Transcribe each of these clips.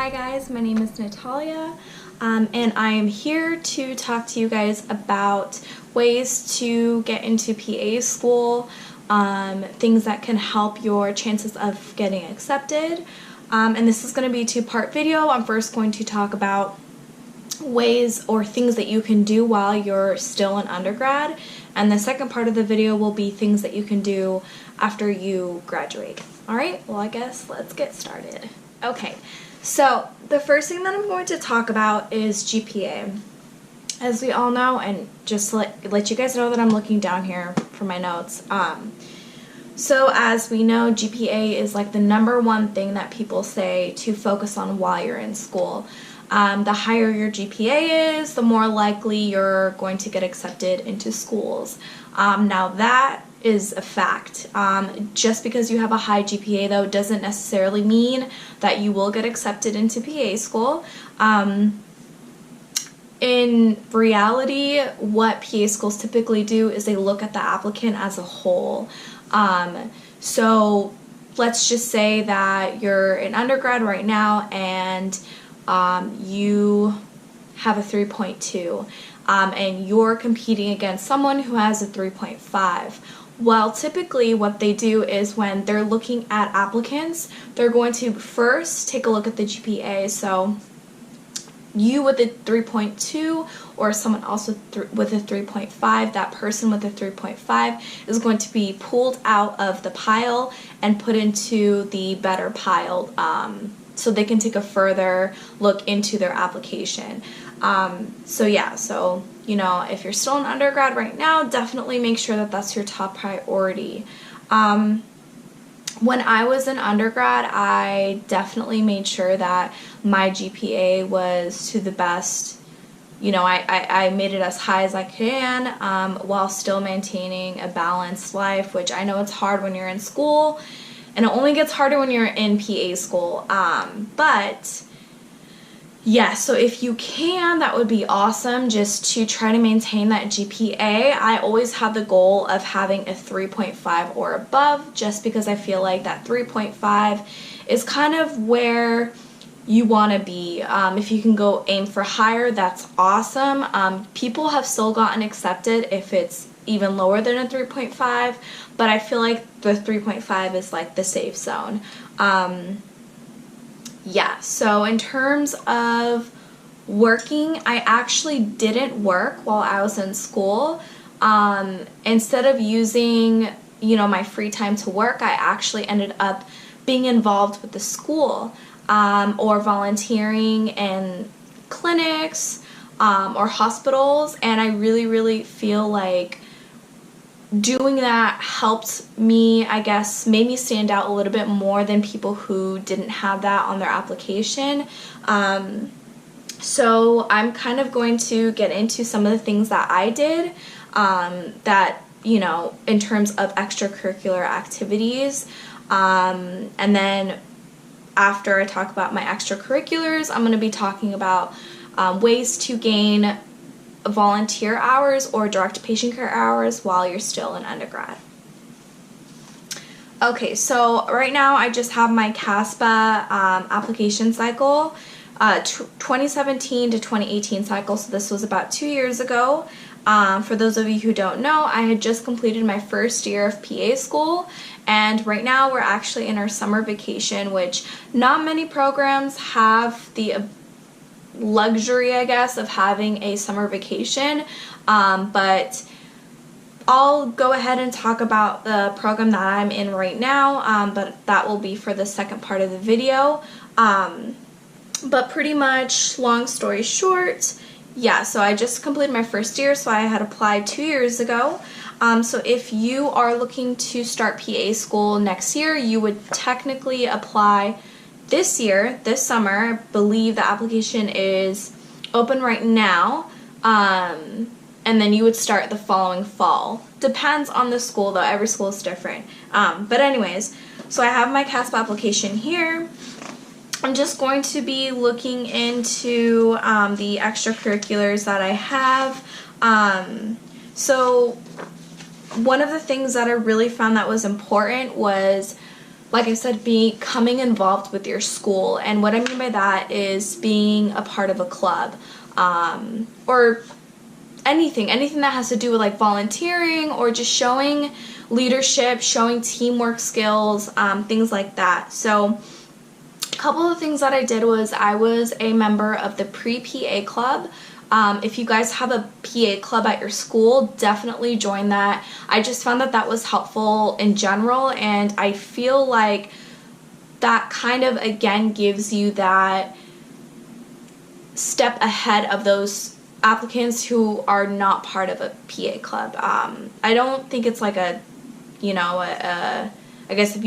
Hi guys, my name is Natalia, and I am here to talk to you guys about ways to get into PA school, things that can help your chances of getting accepted. And this is going to be a two-part video. I'm first going to talk about ways or things that you can do while you're still an undergrad, and the second part of the video will be things that you can do after you graduate. Alright, well I guess let's get started. Okay, so the first thing that I'm going to talk about is GPA. As we all know, and just let you guys know that I'm looking down here for my notes. So as we know, GPA is like the #1 thing that people say to focus on while you're in school. The higher your GPA is, the more likely you're going to get accepted into schools. Now that is a fact. Just because you have a high GPA though doesn't necessarily mean that you will get accepted into PA school. In reality, what PA schools typically do is they look at the applicant as a whole. So let's just say that you're an undergrad right now and you have a 3.2 and you're competing against someone who has a 3.5. Well, typically what they do is when they're looking at applicants, they're going to first take a look at the GPA. So you with a 3.2 or someone else with a 3.5, that person with a 3.5 is going to be pulled out of the pile and put into the better pile, so they can take a further look into their application. So yeah, so you know, if you're still an undergrad right now, definitely make sure that that's your top priority. When I was an undergrad, I definitely made sure that my GPA was to the best. You know, I made it as high as I can, while still maintaining a balanced life, which I know it's hard when you're in school, and it only gets harder when you're in PA school. But yeah, so if you can, that would be awesome, just to try to maintain that GPA. I always have the goal of having a 3.5 or above, just because I feel like that 3.5 is kind of where you want to be. If you can go aim for higher, that's awesome. People have still gotten accepted if it's even lower than a 3.5, but I feel like the 3.5 is like the safe zone. Yeah, so in terms of working, I actually didn't work while I was in school. Instead of using, you know, my free time to work, I actually ended up being involved with the school, or volunteering in clinics, or hospitals, and I really feel like doing that helped me, I guess, made me stand out a little bit more than people who didn't have that on their application. So I'm kind of going to get into some of the things that I did, that, you know, in terms of extracurricular activities. And then after I talk about my extracurriculars, I'm going to be talking about ways to gain volunteer hours or direct patient care hours while you're still an undergrad. Okay, so right now I just have my CASPA application cycle, 2017 to 2018 cycle, so this was about 2 years ago. For those of you who don't know, I had just completed my first year of PA school, and right now we're actually in our summer vacation, which not many programs have the luxury, I guess, of having a summer vacation, but I'll go ahead and talk about the program that I'm in right now, but that will be for the second part of the video. But pretty much, long story short, yeah, so I just completed my first year, so I had applied 2 years ago. So if you are looking to start PA school next year, you would technically apply this year, this summer. I believe the application is open right now, and then you would start the following fall. Depends on the school though, every school is different. But anyways, so I have my CASPA application here. I'm just going to be looking into the extracurriculars that I have. So one of the things that I really found that was important was like I said, becoming involved with your school. And what I mean by that is being a part of a club, or anything that has to do with like volunteering or just showing leadership, showing teamwork skills, things like that. So a couple of things that I did was I was a member of the pre-PA club. If you guys have a PA club at your school, definitely join that. I just found that was helpful in general, and I feel like that kind of, again, gives you that step ahead of those applicants who are not part of a PA club. I don't think it's like a, I guess if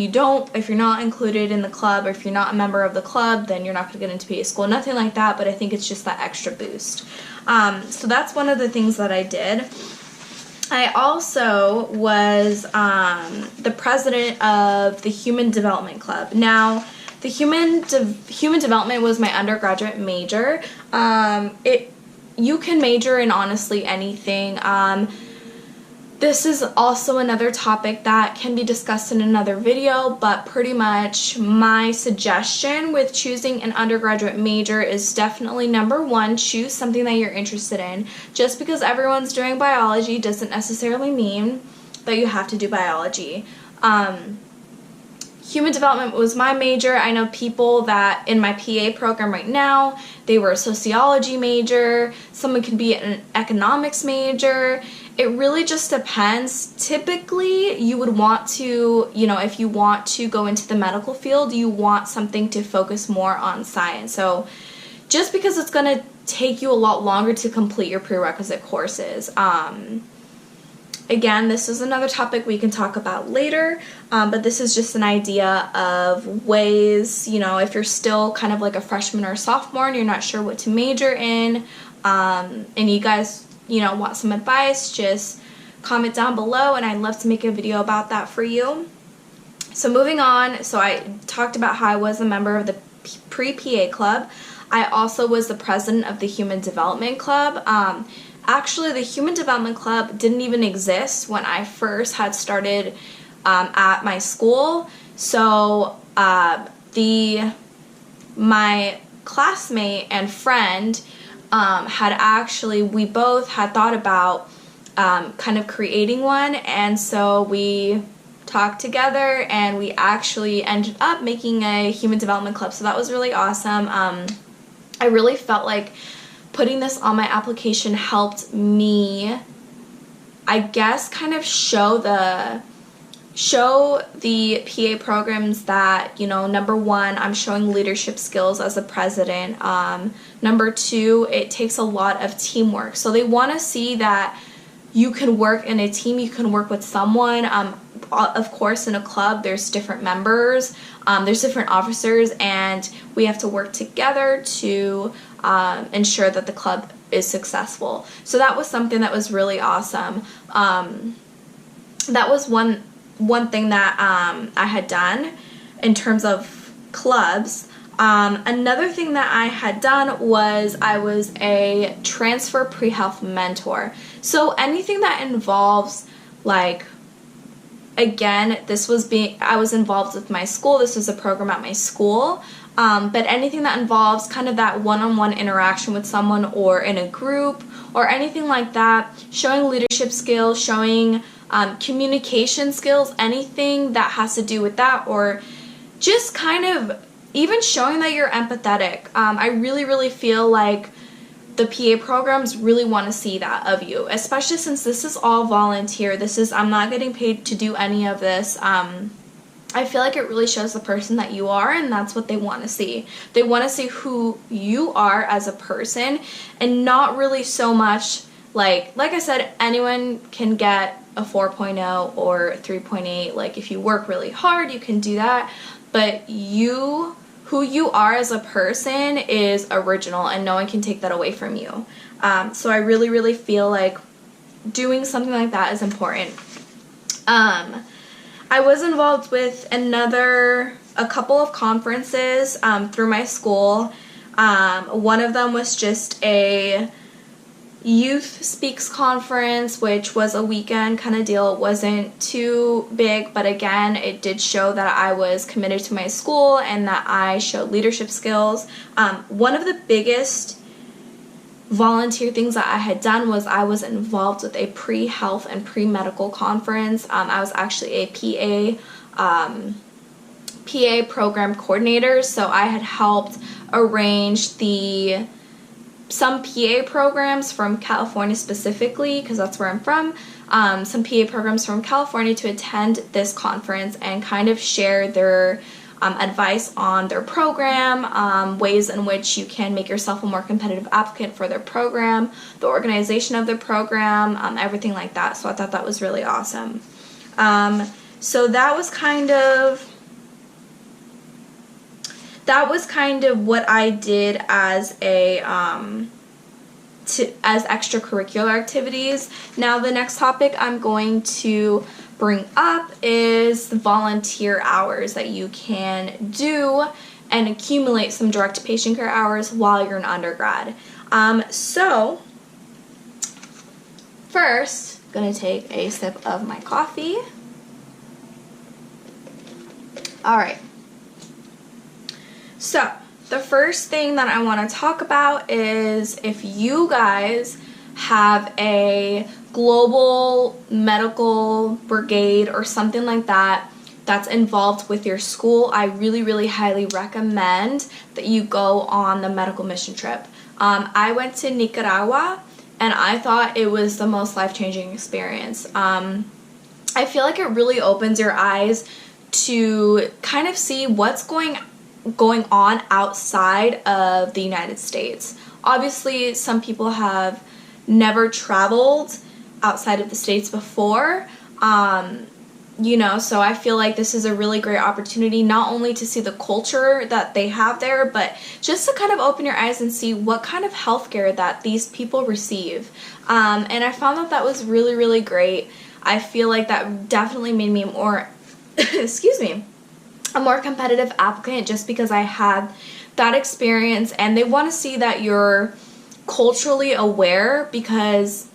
you're not included in the club, or if you're not a member of the club, then you're not going to get into PA school. Nothing like that, but I think it's just that extra boost. So that's one of the things that I did. I also was the president of the Human Development Club. Now, the Human Development was my undergraduate major. You can major in honestly anything. This is also another topic that can be discussed in another video, but pretty much my suggestion with choosing an undergraduate major is definitely, number one, choose something that you're interested in. Just because everyone's doing biology doesn't necessarily mean that you have to do biology. Human development was my major. I know people that in my PA program right now, they were a sociology major. Someone can be an economics major. It really just depends. Typically, you would want to, if you want to go into the medical field, you want something to focus more on science. So just because it's going to take you a lot longer to complete your prerequisite courses. Again, this is another topic we can talk about later, but this is just an idea of ways, if you're still kind of like a freshman or a sophomore and you're not sure what to major in, and you guys, want some advice, just comment down below, and I'd love to make a video about that for you. So moving on, so I talked about how I was a member of the pre-PA club. I also was the president of the Human Development Club. Actually, the Human Development Club didn't even exist when I first had started at my school. So my classmate and friend we both had thought about kind of creating one, and so we talked together and we actually ended up making a Human Development Club. So that was really awesome. I really felt like putting this on my application helped me, I guess, kind of show the PA programs that, number one, I'm showing leadership skills as a president. Number two, it takes a lot of teamwork. So they want to see that you can work in a team, you can work with someone. Of course, in a club, there's different members, there's different officers, and we have to work together to ensure that the club is successful. So that was something that was really awesome. That was one thing that I had done in terms of clubs. Another thing that I had done was I was a transfer pre-health mentor. So anything that involves, like, again, I was involved with my school. This was a program at my school. But anything that involves kind of that one-on-one interaction with someone or in a group or anything like that, showing leadership skills, showing communication skills, anything that has to do with that, or just kind of even showing that you're empathetic. I really, really feel like the PA programs really want to see that of you, especially since this is all volunteer. I'm not getting paid to do any of this. I feel like it really shows the person that you are, and that's what they want to see. They want to see who you are as a person, and not really so much like I said, anyone can get a 4.0 or 3.8. Like, if you work really hard, you can do that, but who you are as a person is original, and no one can take that away from you. So I really, really feel like doing something like that is important. I was involved with a couple of conferences through my school. One of them was just Youth Speaks Conference, which was a weekend kind of deal. It wasn't too big, but again, it did show that I was committed to my school and that I showed leadership skills. One of the biggest volunteer things that I had done was I was involved with a pre-health and pre-medical conference. I was actually a PA program coordinator, so I had helped arrange some PA programs from California specifically, because that's where I'm from, some PA programs from California to attend this conference and kind of share their advice on their program, ways in which you can make yourself a more competitive applicant for their program, the organization of their program, everything like that. So I thought that was really awesome. So that was kind of what I did as as extracurricular activities. Now the next topic I'm going to bring up is the volunteer hours that you can do and accumulate some direct patient care hours while you're an undergrad. So first, I'm going to take a sip of my coffee. Alright, so the first thing that I want to talk about is if you guys have a global medical brigade or something like that that's involved with your school, I really, really highly recommend that you go on the medical mission trip. I went to Nicaragua and I thought it was the most life-changing experience. I feel like it really opens your eyes to kind of see what's going on outside of the United States. Obviously, some people have never traveled outside of the States before, so I feel like this is a really great opportunity not only to see the culture that they have there, but just to kind of open your eyes and see what kind of healthcare that these people receive. And I found that was really, really great. I feel like that definitely made me more, a more competitive applicant just because I had that experience, and they want to see that you're culturally aware, because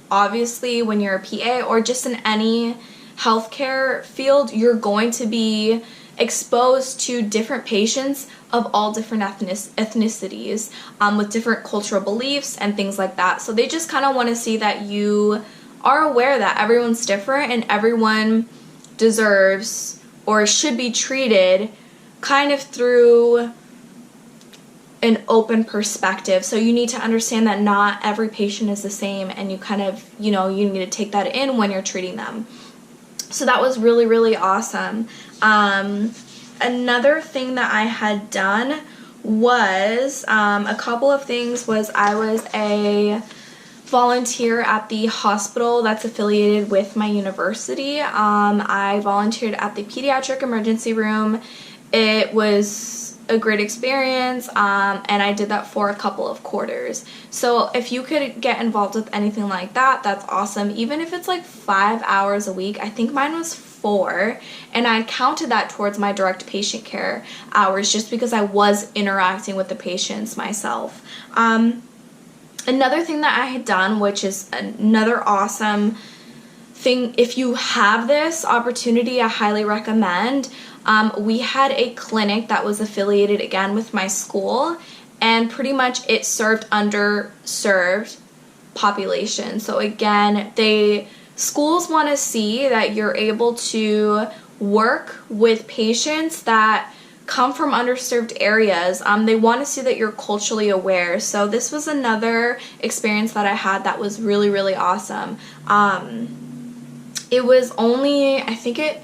obviously when you're a PA or just in any healthcare field, you're going to be exposed to different patients of all different ethnicities, with different cultural beliefs and things like that. So they just kind of want to see that you are aware that everyone's different and everyone deserves or should be treated kind of through an open perspective. So you need to understand that not every patient is the same, and you kind of, you need to take that in when you're treating them. So that was really, really awesome. Another thing that I had done was, a couple of things was I was a volunteer at the hospital that's affiliated with my university. I volunteered at the pediatric emergency room. It was a great experience, and I did that for a couple of quarters. So if you could get involved with anything like that, that's awesome. Even if it's like 5 hours a week, I think mine was 4, and I counted that towards my direct patient care hours just because I was interacting with the patients myself. Another thing that I had done, which is another awesome thing, if you have this opportunity, I highly recommend. We had a clinic that was affiliated again with my school, and pretty much it served underserved population. So again, schools want to see that you're able to work with patients that come from underserved areas. They want to see that you're culturally aware. So this was another experience that I had that was really, really awesome. It was only, I think it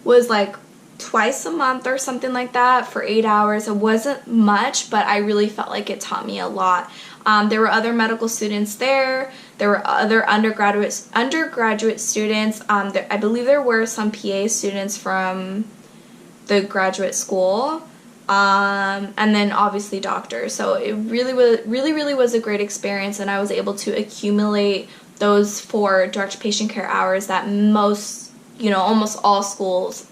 was like twice a month or something like that for 8 hours. It wasn't much, but I really felt like it taught me a lot. There were other medical students there. There were other undergraduate students. I believe there were some PA students from the graduate school, and then obviously doctors. So it really was a great experience, and I was able to accumulate those 4 direct patient care hours that almost all schools,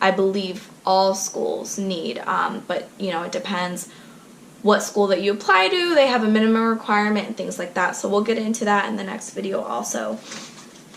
I believe all schools need, but it depends what school that you apply to. They have a minimum requirement and things like that. So we'll get into that in the next video also.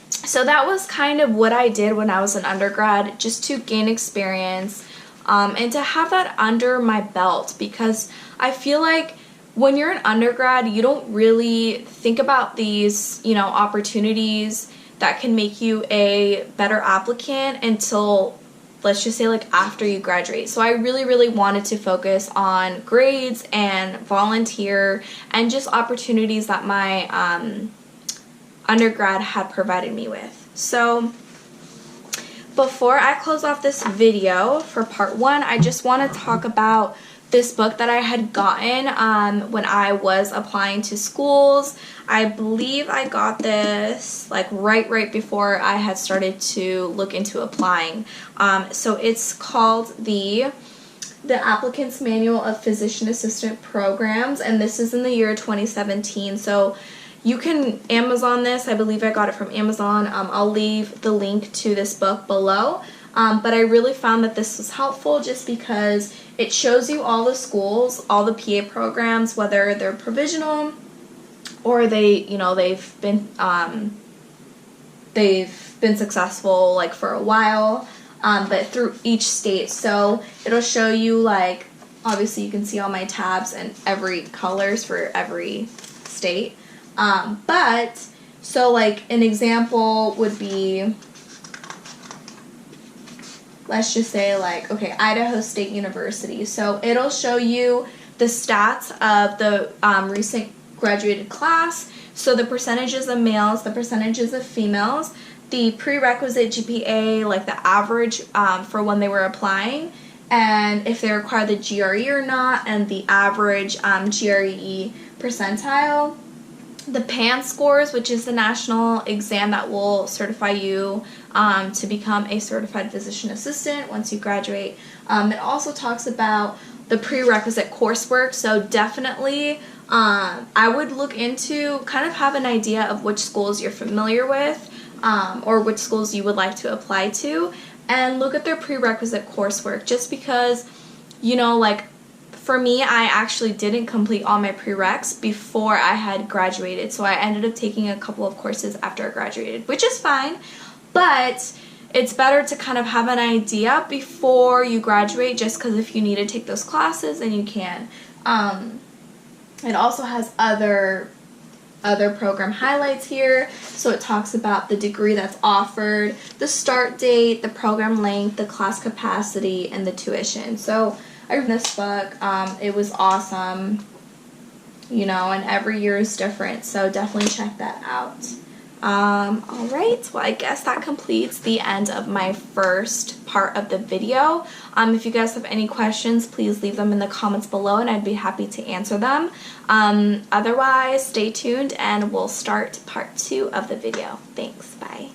So that was kind of what I did when I was an undergrad, just to gain experience and to have that under my belt, because I feel like when you're an undergrad, you don't really think about these, you know, opportunities that can make you a better applicant until, let's just say, like after you graduate. So I really wanted to focus on grades and volunteer and just opportunities that my undergrad had provided me with. So before I close off this video for part 1, I just want to talk about this book that I had gotten when I was applying to schools. I believe I got this like right before I had started to look into applying. So it's called the Applicant's Manual of Physician Assistant Programs, and this is in the year 2017. So you can Amazon this. I believe I got it from Amazon. I'll leave the link to this book below. But I really found that this was helpful just because it shows you all the schools, all the PA programs, whether they're provisional or they've been successful like for a while, but through each state. So it'll show you, like, obviously you can see all my tabs and every colors for every state. But so like an example would be, let's just say, like, okay, Idaho State University. So it'll show you the stats of the recent graduated class. So the percentages of males, the percentages of females, the prerequisite GPA, like the average for when they were applying, and if they require the GRE or not, and the average GRE percentile. The PAN scores, which is the national exam that will certify you to become a certified physician assistant once you graduate. It also talks about the prerequisite coursework, so definitely I would look into, kind of have an idea of which schools you're familiar with or which schools you would like to apply to, and look at their prerequisite coursework, just because, you know, like, for me, I actually didn't complete all my prereqs before I had graduated, so I ended up taking a couple of courses after I graduated, which is fine, but it's better to kind of have an idea before you graduate, just because if you need to take those classes, then you can. It also has other program highlights here, so it talks about the degree that's offered, the start date, the program length, the class capacity, and the tuition. So I read this book. It was awesome, you know, and every year is different, so definitely check that out. Alright, well, I guess that completes the end of my first part of the video. If you guys have any questions, please leave them in the comments below and I'd be happy to answer them. Otherwise, stay tuned and we'll start part 2 of the video. Thanks, bye.